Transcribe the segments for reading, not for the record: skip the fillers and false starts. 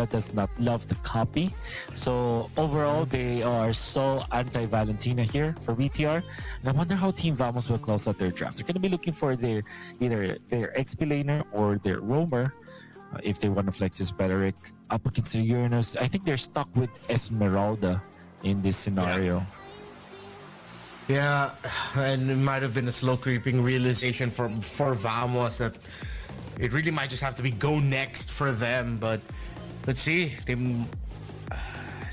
does not love the copy. So overall, they are so anti-Valentina here for BTR. And I wonder how Team Vamos will close out their draft. They're going to be looking for either their XP laner or their roamer if they want to flex this Beleric up against the Uranus. I think they're stuck with Esmeralda in this scenario. Yeah, and it might have been a slow creeping realization for Vamos that it really might just have to be go next for them. But let's see. It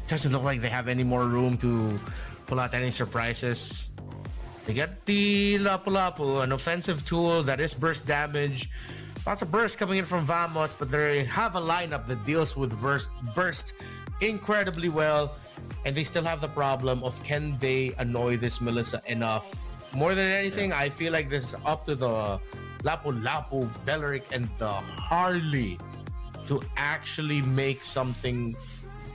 doesn't look like they have any more room to pull out any surprises. They get the Lapu-Lapu, an offensive tool that is burst damage. Lots of burst coming in from Vamos, but they have a lineup that deals with burst incredibly well. And they still have the problem of, can they annoy this Melissa enough? More than anything, I feel like this is up to the Lapu-Lapu, Beleric, and the Harley to actually make something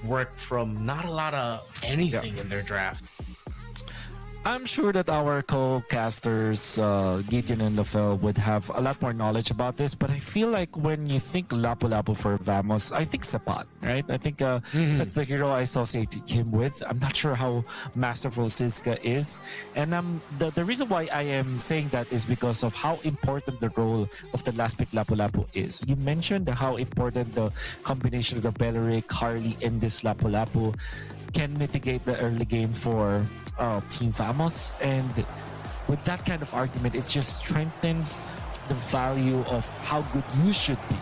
work from not a lot of anything in their draft. I'm sure that our co-casters, Gideon and Lafel, would have a lot more knowledge about this, but I feel like when you think Lapu-Lapu for Vamos, I think Sapat, right? I think that's the hero I associate him with. I'm not sure how masterful Siska is. And the reason why I am saying that is because of how important the role of the last pick Lapu-Lapu is. You mentioned how important the combination of the Beleric, Harley, and this Lapu-Lapu can mitigate the early game for Team Vamos, and with that kind of argument, it just strengthens the value of how good you should be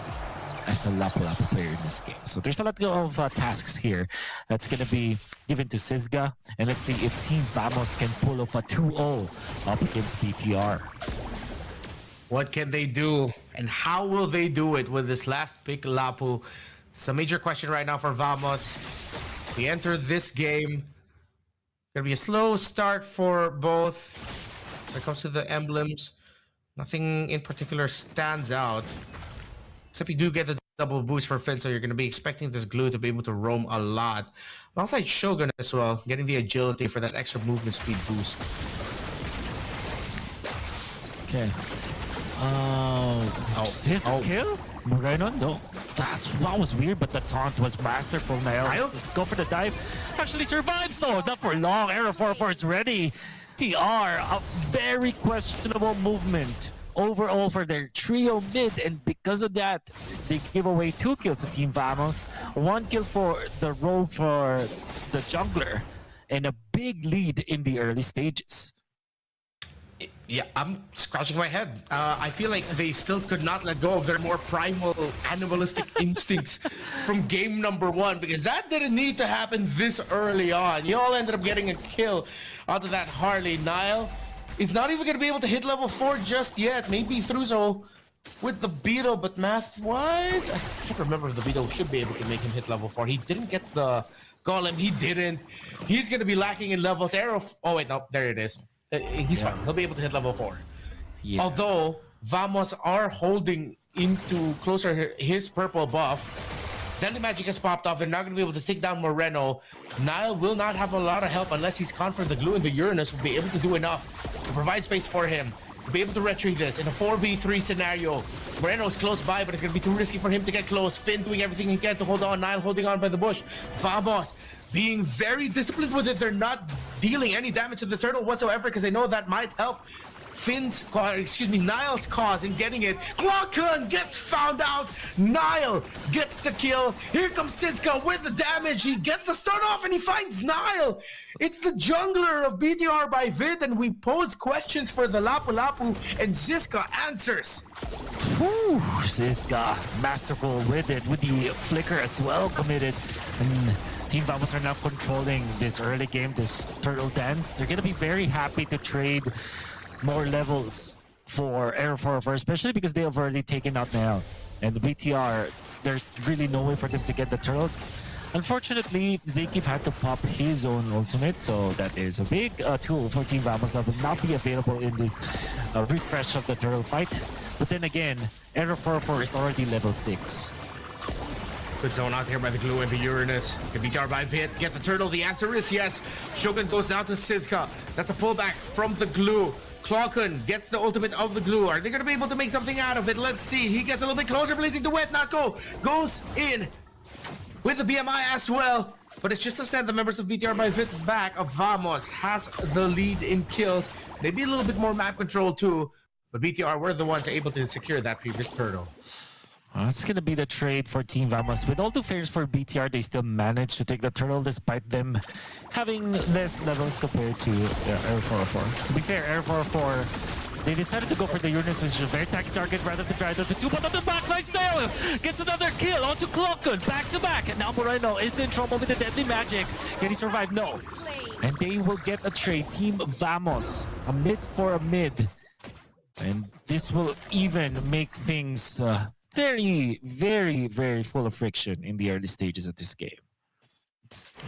as a Lapu-Lapu player in this game. So there's a lot of tasks here that's going to be given to Sisga, and let's see if Team Vamos can pull off a 2-0 up against BTR. What can they do, and how will they do it with this last pick Lapu? It's a major question right now for Vamos. We enter this game. Gonna be a slow start for both. When it comes to the emblems, nothing in particular stands out. Except you do get the double boost for Finn, so you're gonna be expecting this glue to be able to roam a lot. Alongside Shogun as well, getting the agility for that extra movement speed boost. Okay. Is this a kill? Moreno? No. That was weird, but the taunt was masterful now. Go for the dive. Actually survives, so not for long. Arrow 4 is ready. TR, a very questionable movement overall for their trio mid, and because of that, they give away 2 kills to Team Vamos, 1 kill for the rogue for the jungler, and a big lead in the early stages. Yeah, I'm scratching my head. I feel like they still could not let go of their more primal animalistic instincts from game number 1, because that didn't need to happen this early on. You all ended up getting a kill out of that Harley. Nile is not even going to be able to hit level 4 just yet. Maybe Thruzo with the Beetle, but math-wise, I can't remember if the Beetle should be able to make him hit level 4. He didn't get the Golem. He didn't. He's going to be lacking in levels. Arrow... Oh, wait, no. There it is. He's fine. He'll be able to hit level 4. Yeah. Although Vamos are holding into closer his purple buff. Deadly Magic has popped off. They're not going to be able to take down Moreno. Nile will not have a lot of help unless he's confident the glue in the Uranus will be able to do enough to provide space for him to be able to retrieve this in a 4v3 scenario. Moreno is close by, but it's going to be too risky for him to get close. Finn doing everything he can to hold on. Nile holding on by the bush. Vamos being very disciplined with it. They're not dealing any damage to the turtle whatsoever because they know that might help Nile's cause in getting it. Clockun gets found out. Nile gets a kill. Here comes Siska with the damage. He gets the stun off and he finds Nile. It's the jungler of BTR by Vid, and we pose questions for the Lapu-Lapu, and Siska answers. Whew, Siska, masterful with it, with the flicker as well committed. And Team Vamos are now controlling this early game, this turtle dance. They're gonna be very happy to trade more levels for Arrow 4, especially because they have already taken out Nail. And the BTR, there's really no way for them to get the turtle. Unfortunately, Zakif had to pop his own ultimate, so that is a big tool for Team Vamos that will not be available in this refresh of the turtle fight. But then again, Arrow 4 is already level 6. Good zone out here by the glue and the Uranus. Can BTR by Vid get the turtle? The answer is yes. Shogun goes down to Siska. That's a pullback from the glue. Clockun gets the ultimate of the glue. Are they going to be able to make something out of it? Let's see. He gets a little bit closer. Blazing to wet, not go. Goes in. with the BMI as well. But it's just to send the members of BTR by Vit back. Vamos has the lead in kills. Maybe a little bit more map control too. But BTR were the ones able to secure that previous turtle. It's going to be the trade for Team Vamos. With all the fairness for BTR, they still managed to take the turtle despite them having less levels compared to Air 404. To be fair, Air 404, they decided to go for the Uranus, which is a very tacky target rather than try the two, but on the backline still gets another kill onto Clockun, back to back. And now Moreno is in trouble with the deadly magic. Can he survive? No. And they will get a trade. Team Vamos, a mid for a mid. And this will even make things very, very full of friction in the early stages of this game.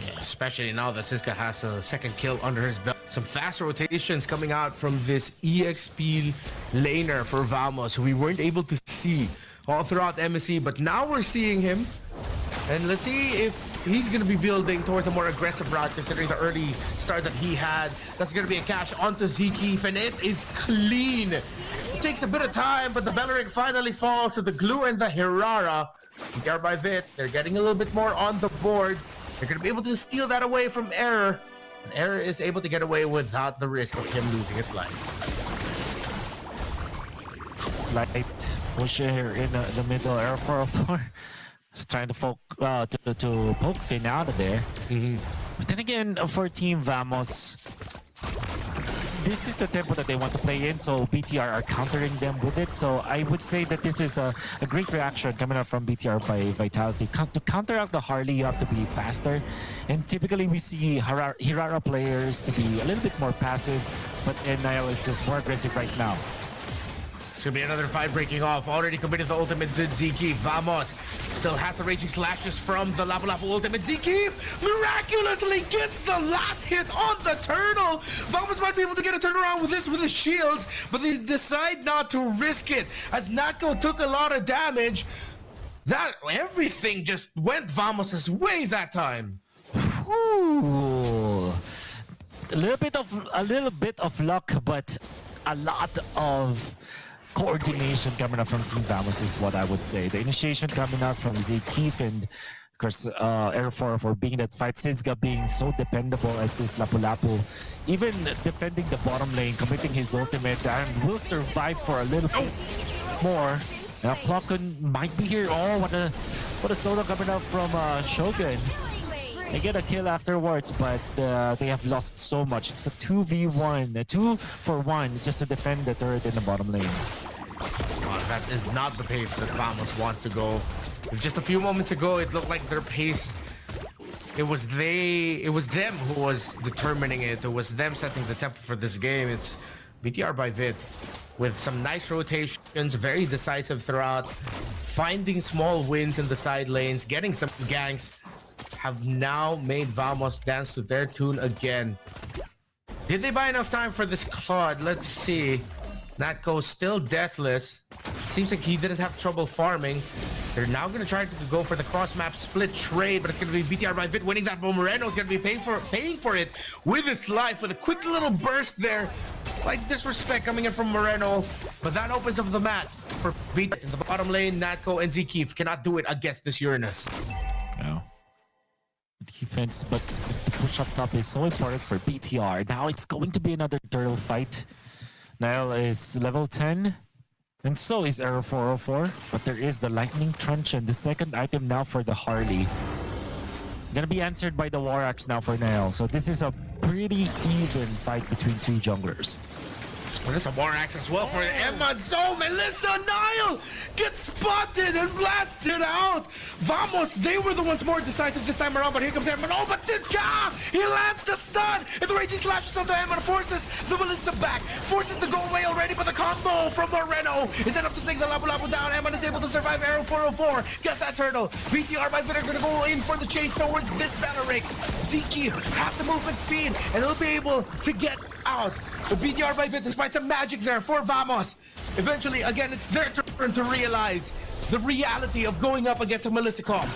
Yeah, especially now that Siska has a second kill under his belt. Some fast rotations coming out from this EXP laner for Vamos, who we weren't able to see all throughout MSC, but now we're seeing him. And let's see if he's going to be building towards a more aggressive route, considering the early start that he had. That's going to be a cash onto Zeke, and it is clean. It takes a bit of time, but the Belleric finally falls to the Glue and the Hirara. BTR by Vit, they're getting a little bit more on the board. They're going to be able to steal that away from Error. And Error is able to get away without the risk of him losing his life. Slight push here in the middle. Air 404 is trying to poke Finn out of there. But then again, for Team Vamos, this is the tempo that they want to play in, so BTR are countering them with it. So I would say that this is a great reaction coming up from BTR by Vitality. To counteract the Harley, you have to be faster. And typically we see Hirara players to be a little bit more passive, but Nile is just more aggressive right now. Should be another fight breaking off. Already committed the ultimate did Zeke. Vamos still has the raging slashes from the Lapu Lapu ultimate. Zeke miraculously gets the last hit on the turtle. Vamos might be able to get a turnaround with this with his shields, but they decide not to risk it as Natko took a lot of damage. That everything just went Vamos's way that time. Ooh. A little bit of luck, but a lot of coordination coming up from Team Vamos is what I would say. The initiation coming out from Zeke and of course Air 404 being that fight, Sizga being so dependable as this Lapu Lapu, even defending the bottom lane, committing his ultimate, and will survive for a little bit more. Now Clockun might be here. Oh, what a slowdown coming up from Shogun. They get a kill afterwards, but they have lost so much. It's a 2v1, a 2-for-1 just to defend the turret in the bottom lane. That is not the pace that Vamos wants to go. Just a few moments ago, it looked like their pace. It was them who was determining it. It was them setting the tempo for this game. It's BTR by Vit with some nice rotations, very decisive throughout, finding small wins in the side lanes, getting some ganks. Have now made Vamos dance to their tune again. Did they buy enough time for this Claude? Let's see. Natko still deathless. Seems like he didn't have trouble farming. They're now going to try to go for the cross-map split trade, but it's going to be BTR by Vit winning that. But Moreno is going to be paying for it with his life, with a quick little burst there. Slight disrespect coming in from Moreno, but that opens up the mat for BTR in the bottom lane. Natko and Zeke cannot do it against this Uranus. No. Defense, but the push up top is so important for BTR. Now it's going to be another turtle fight. Nile is level 10, and so is Arrow 404. But there is the Lightning Truncheon, the second item now for the Harley. Gonna be answered by the War Axe now for Nile. So this is a pretty even fight between two junglers. Well, there's a War Axe as well for Emma. So Melissa Nile gets spotted and blasted out. Vamos, they were the ones more decisive this time around, but here comes Emma. Oh, but Siska! He lands the stun! And the raging slashes onto Emma, forces the Melissa back. Forces to go away already, but the combo from Moreno is enough to take the Lapu Lapu down. Emma is able to survive. Arrow 404 gets that turtle. BTR by Vit are going to go in for the chase towards this Belleric. Zeke has the movement speed, and he'll be able to get out. The BTR by Vit, despite some magic there for Vamos. Eventually, again, it's their turn to realize the reality of going up against a Melissa comp.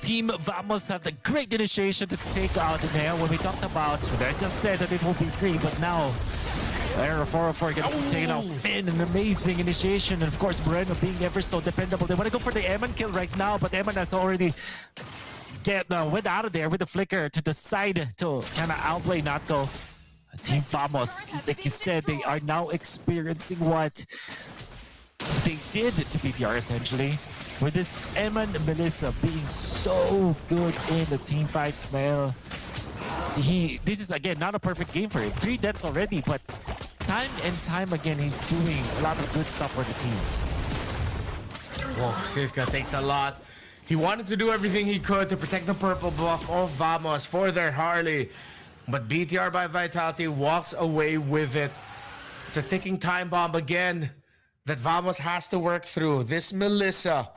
Team Vamos have the great initiation to take out Neo. When we talked about, I just said that it will be free, but now Arrow 404 getting taken out. Finn, an amazing initiation. And of course, Moreno being ever so dependable. They want to go for the Eman kill right now, but Eman has already went out of there with the flicker to the side to kind of outplay Natko. Team Famos, like you said, they are now experiencing what they did to BTR essentially. With this Eman Melissa being so good in the team fights, Mel. This is again not a perfect game for him. 3 deaths already, but time and time again he's doing a lot of good stuff for the team. Whoa, Siska takes a lot. He wanted to do everything he could to protect the purple buff of Vamos for their Harley, but BTR by Vitality walks away with it. It's a ticking time bomb again that Vamos has to work through. This Melissa,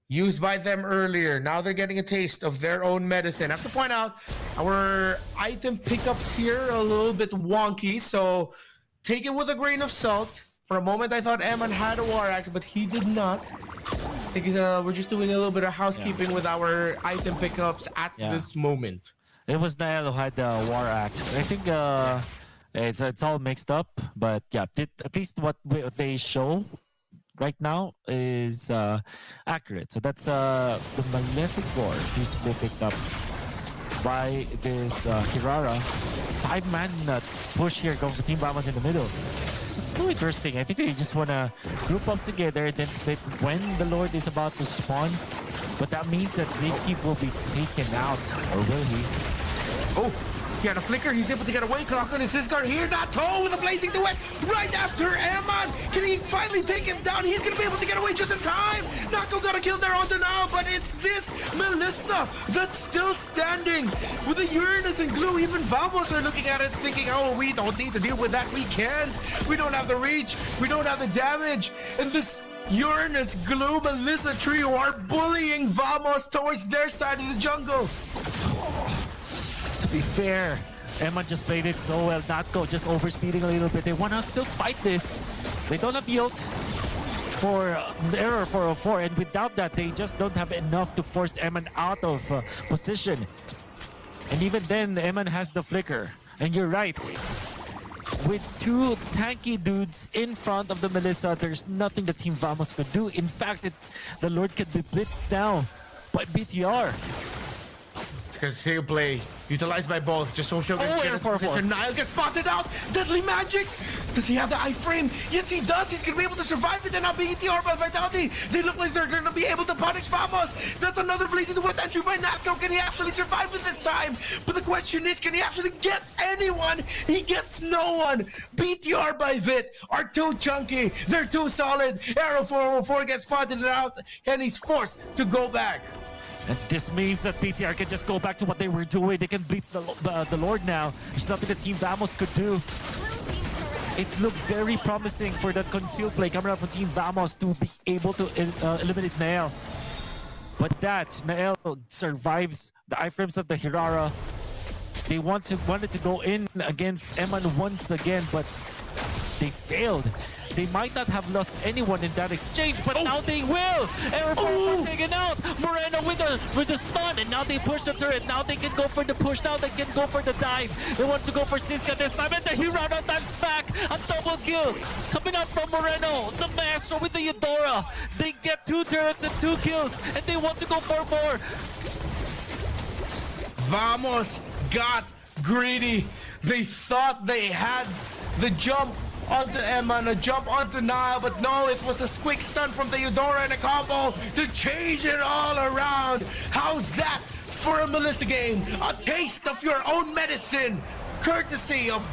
used by them earlier, now they're getting a taste of their own medicine. I have to point out, our item pickups here are a little bit wonky, so take it with a grain of salt. For a moment, I thought Eman had a War Axe, but he did not. I think we're just doing a little bit of housekeeping with our item pickups at this moment. It was Nael who had the War Axe. I think it's all mixed up, but yeah, at least what they show right now is accurate. So that's the Malefic War recently picked up by this Hirara. 5-man push here going for Team Balas in the middle. It's so interesting. I think they just want to group up together and then split when the Lord is about to spawn. But that means that Zeki will be taken out, or will he? Oh, he had a flicker. He's able to get away. Clock on his Sisgar here. Natko with a blazing duet right after Eman. Can he finally take him down? He's going to be able to get away just in time. Natko got a kill there onto now, but it's this Melissa that's still standing with the Uranus and glue. Even Vamos are looking at it thinking, oh, we don't need to deal with that. We can't. We don't have the reach. We don't have the damage. And this Uranus, glue, Melissa trio are bullying Vamos towards their side of the jungle. To be fair, Emma just played it so well. Natko just overspeeding a little bit. They want to still fight this. They don't have yield for the error 404, and without that, they just don't have enough to force Eman out of position. And even then, Eman has the flicker. And you're right. With 2 tanky dudes in front of the Melissa, there's nothing the Team Vamos could do. In fact, the Lord could be blitzed down by BTR. It's because he'll play utilized by both, just so she'll get in position. Niall gets spotted out. Deadly Magics. Does he have the iframe? Yes, he does. He's gonna be able to survive it. And now BTR by Vitality. They look like they're gonna be able to punish Vamos. That's another blazing duet entry by Natko. Can he actually survive it this time? But the question is, can he actually get anyone? He gets no one. BTR by Vit are too chunky. They're too solid. Arrow 404 gets spotted out, and he's forced to go back. And this means that BTR can just go back to what they were doing. They can blitz the Lord now. There's nothing the Team Vamos could do. It looked very promising for that concealed play coming out from Team Vamos to be able to eliminate Nael. But Nael survives the iframes of the Hirara. They wanted to go in against Eman once again, but they failed. They might not have lost anyone in that exchange, but now they will! Arrow 4 taken out! Moreno with the stun, and now they push the turret. Now they can go for the push, now they can go for the dive. They want to go for Siska this time, and the Hirana dives back! A double kill coming out from Moreno, the master with the Eudora. They get 2 turrets and 2 kills, and they want to go for more. Vamos got greedy. They thought they had the jump onto Eman, a jump onto Niall, but no, it was a quick stun from the Eudora and a combo to change it all around. How's that for a Melissa game? A taste of your own medicine, courtesy of